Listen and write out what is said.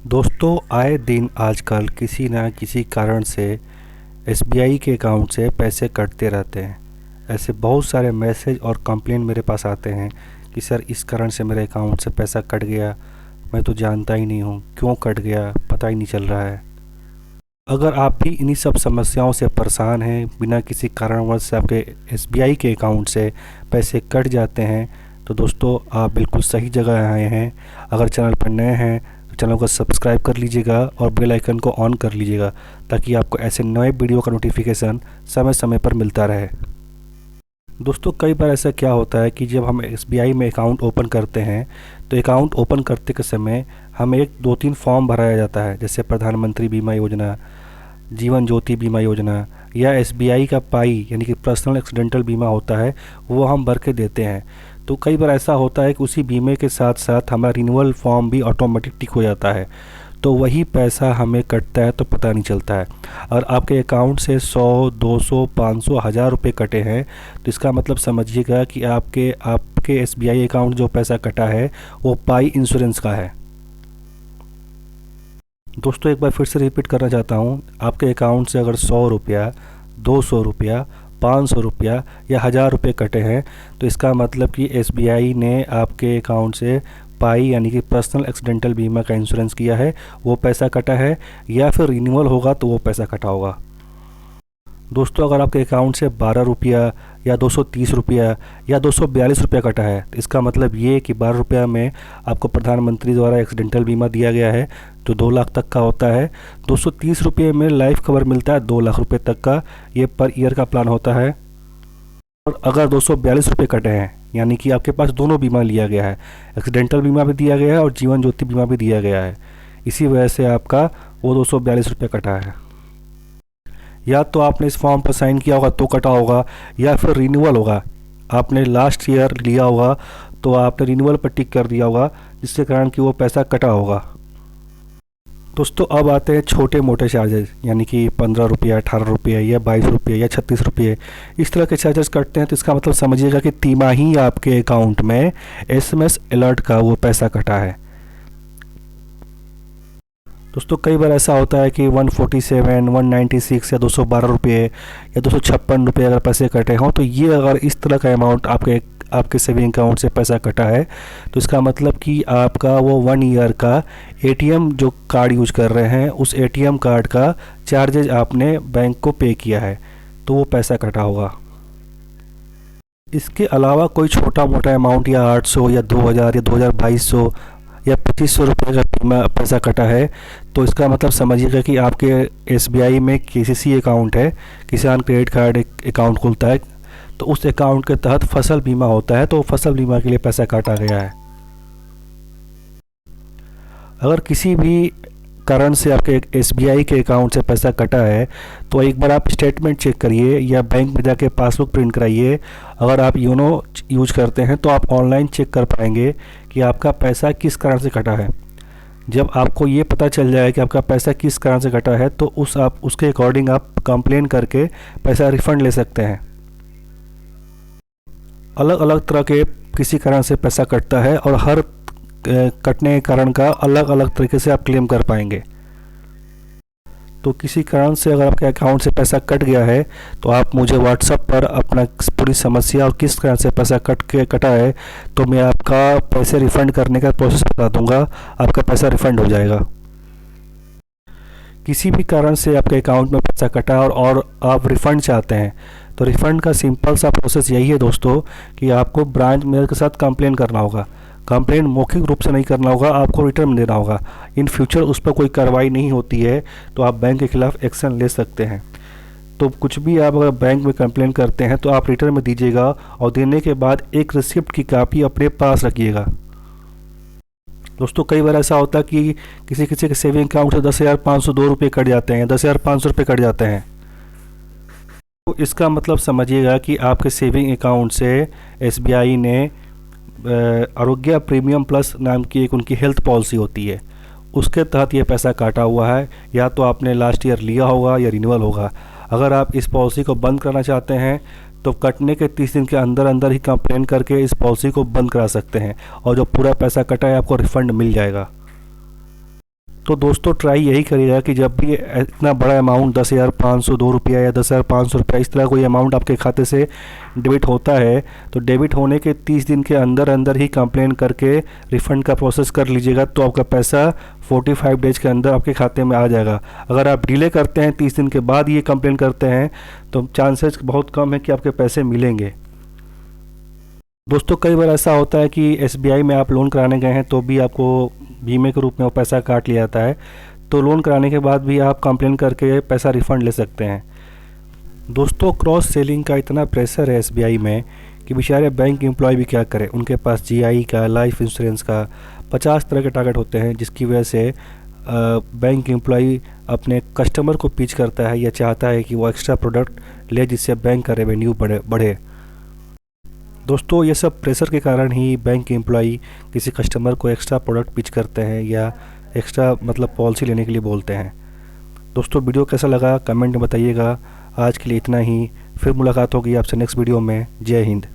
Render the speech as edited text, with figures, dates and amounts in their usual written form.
दोस्तों आए दिन आजकल किसी ना किसी कारण से एसबीआई के अकाउंट से पैसे कटते रहते हैं। ऐसे बहुत सारे मैसेज और कंप्लेंट मेरे पास आते हैं कि सर इस कारण से मेरे अकाउंट से पैसा कट गया, मैं तो जानता ही नहीं हूँ क्यों कट गया, पता ही नहीं चल रहा है। अगर आप भी इन्हीं सब समस्याओं से परेशान हैं, बिना किसी कारणवश से आपके एसबीआई के अकाउंट से पैसे कट जाते हैं, तो दोस्तों आप बिल्कुल सही जगह आए हैं। अगर चैनल पर नए हैं तो चैनल को सब्सक्राइब कर लीजिएगा और बेल आइकन को ऑन कर लीजिएगा ताकि आपको ऐसे नए वीडियो का नोटिफिकेशन समय समय पर मिलता रहे। दोस्तों कई बार ऐसा क्या होता है कि जब हम एसबीआई में अकाउंट ओपन करते हैं तो अकाउंट ओपन करते के समय हमें एक दो तीन फॉर्म भराया जाता है, जैसे प्रधानमंत्री बीमा योजना, जीवन ज्योति बीमा योजना या एसबीआई का पाई यानी कि पर्सनल एक्सीडेंटल बीमा होता है, वो हम भर के देते हैं। तो कई बार ऐसा होता है कि उसी बीमे के साथ साथ हमारा रिन्यूअल फॉर्म भी ऑटोमेटिक टिक हो जाता है, तो वही पैसा हमें कटता है तो पता नहीं चलता है। और आपके अकाउंट से 100, 200, 500, 1000 रुपये कटे हैं तो इसका मतलब समझिएगा कि आपके एसबीआई अकाउंट जो पैसा कटा है वो पाई इंश्योरेंस का है। दोस्तों एक बार फिर से रिपीट करना चाहता हूँ, आपके अकाउंट से अगर 100 रुपया, 200 रुपया, 500 रुपया या 1000 रुपये कटे हैं तो इसका मतलब कि एसबीआई ने आपके अकाउंट से पाई यानी कि पर्सनल एक्सीडेंटल बीमा का इंश्योरेंस किया है, वो पैसा कटा है, या फिर रिन्यूअल होगा तो वो पैसा कटा होगा। दोस्तों अगर आपके अकाउंट से 12 रुपया या 230 रुपया या 242 रुपया कटा है तो इसका मतलब ये कि 12 रुपया में आपको प्रधानमंत्री द्वारा एक्सीडेंटल बीमा दिया गया है जो 2 लाख तक का होता है। 230 रुपये में लाइफ कवर मिलता है 2 लाख रुपये तक का, ये पर ईयर का प्लान होता है। और अगर 242 रुपये कटे हैं यानी कि आपके पास दोनों बीमा लिया गया है, एक्सीडेंटल बीमा भी दिया गया है और जीवन ज्योति बीमा भी दिया गया है, इसी वजह से आपका वो 242 रुपये कटा है। या तो आपने इस फॉर्म पर साइन किया होगा तो कटा होगा, या फिर रिन्यूअल होगा, आपने लास्ट ईयर लिया होगा तो आपने रिन्यूअल पर टिक कर दिया होगा जिसके कारण कि वो पैसा कटा होगा। दोस्तों अब आते हैं छोटे मोटे चार्जेस, यानी कि 15 रुपया, 18 रुपये या 22 रुपये या 36 रुपये, इस तरह के चार्जेस कटते हैं तो इसका मतलब समझिएगा कि तिमाही आपके अकाउंट में एसएमएस अलर्ट का वो पैसा कटा है। दोस्तों कई बार ऐसा होता है कि 147, 196 या 212 रुपये या 256 रुपये अगर पैसे कटे हों, तो ये अगर इस तरह का अमाउंट आपके सेविंग अकाउंट से पैसा कटा है तो इसका मतलब कि आपका वो 1 ईयर का एटीएम जो कार्ड यूज कर रहे हैं उस एटीएम कार्ड का चार्जेज आपने बैंक को पे किया है तो वो पैसा कटा होगा। इसके अलावा कोई छोटा मोटा अमाउंट या 800 या 2000 या 2200 या 2500 रुपये का बीमा पैसा कटा है तो इसका मतलब समझिएगा कि आपके एसबीआई में केसीसी अकाउंट है, किसान क्रेडिट कार्ड अकाउंट खुलता है, तो उस अकाउंट के तहत फसल बीमा होता है तो फसल बीमा के लिए पैसा काटा गया है। अगर किसी भी कारण से आपके एसबीआई के अकाउंट से पैसा कटा है तो एक बार आप स्टेटमेंट चेक करिए या बैंक में जाके पासबुक प्रिंट कराइए। अगर आप योनो यूज करते हैं तो आप ऑनलाइन चेक कर पाएंगे कि आपका पैसा किस कारण से कटा है। जब आपको ये पता चल जाए कि आपका पैसा किस कारण से कटा है तो उसके अकॉर्डिंग आप कंप्लेन करके पैसा रिफ़ंड ले सकते हैं। अलग अलग तरह के किसी कारण से पैसा कटता है और हर कटने के कारण का अलग अलग तरीके से आप क्लेम कर पाएंगे। तो किसी कारण से अगर आपके अकाउंट से पैसा कट गया है तो आप मुझे व्हाट्सएप पर अपना पूरी समस्या और किस कारण से पैसा कटा है तो मैं आपका पैसे रिफ़ंड करने का प्रोसेस बता दूंगा, आपका पैसा रिफ़ंड हो जाएगा। किसी भी कारण से आपके अकाउंट में पैसा कटा और आप रिफ़ंड चाहते हैं तो रिफ़ंड का सिंपल सा प्रोसेस यही है दोस्तों कि आपको ब्रांच मैनेजर के साथ कंप्लेन करना होगा। कंप्लेन मौखिक रूप से नहीं करना होगा, आपको रिटर्न में देना होगा। इन फ्यूचर उस पर कोई कार्रवाई नहीं होती है तो आप बैंक के खिलाफ़ एक्शन ले सकते हैं। तो कुछ भी आप अगर बैंक में कंप्लेन करते हैं तो आप रिटर्न में दीजिएगा और देने के बाद एक रिसिप्ट की कॉपी अपने पास रखिएगा। दोस्तों कई बार ऐसा होता है कि किसी के सेविंग अकाउंट से 10,502 रुपये कट जाते हैं, 10,500 रुपये कट जाते हैं, तो इसका मतलब समझिएगा कि आपके सेविंग अकाउंट से एसबीआई ने आरोग्य प्रीमियम प्लस नाम की एक उनकी हेल्थ पॉलिसी होती है, उसके तहत ये पैसा काटा हुआ है। या तो आपने लास्ट ईयर लिया होगा या रिन्यूअल होगा। अगर आप इस पॉलिसी को बंद करना चाहते हैं तो कटने के 30 दिन के अंदर अंदर ही कंप्लेन करके इस पॉलिसी को बंद करा सकते हैं और जो पूरा पैसा कटा है आपको रिफ़ंड मिल जाएगा। तो दोस्तों ट्राई यही करिएगा कि जब भी इतना बड़ा अमाउंट 10,502 रुपया या 10,500 रुपया इस तरह कोई अमाउंट आपके खाते से डेबिट होता है, तो डेबिट होने के 30 दिन के अंदर अंदर ही कंप्लेन करके रिफ़ंड का प्रोसेस कर लीजिएगा। तो आपका पैसा 45 डेज के अंदर आपके खाते में आ जाएगा। अगर आप डिले करते हैं, 30 दिन के बाद ये कंप्लेन करते हैं, तो चांसेस बहुत कम है कि आपके पैसे मिलेंगे। दोस्तों कई बार ऐसा होता है कि एसबीआई में आप लोन कराने गए हैं तो भी आपको बीमे के रूप में वो पैसा काट लिया जाता है, तो लोन कराने के बाद भी आप कंप्लेन करके पैसा रिफ़ंड ले सकते हैं। दोस्तों क्रॉस सेलिंग का इतना प्रेशर है एसबीआई में कि बेचारे बैंक एम्प्लॉय भी क्या करें। उनके पास जीआई का, लाइफ इंश्योरेंस का 50 तरह के टारगेट होते हैं, जिसकी वजह से बैंक एम्प्लॉय अपने कस्टमर को पिच करता है या चाहता है कि वो एक्स्ट्रा प्रोडक्ट ले जिससे बैंक का रेवेन्यू बढ़े। दोस्तों ये सब प्रेशर के कारण ही बैंक एम्प्लॉय किसी कस्टमर को एक्स्ट्रा प्रोडक्ट पिच करते हैं या एक्स्ट्रा मतलब पॉलिसी लेने के लिए बोलते हैं। दोस्तों वीडियो कैसा लगा कमेंट में बताइएगा। आज के लिए इतना ही, फिर मुलाकात होगी आपसे नेक्स्ट वीडियो में। जय हिंद।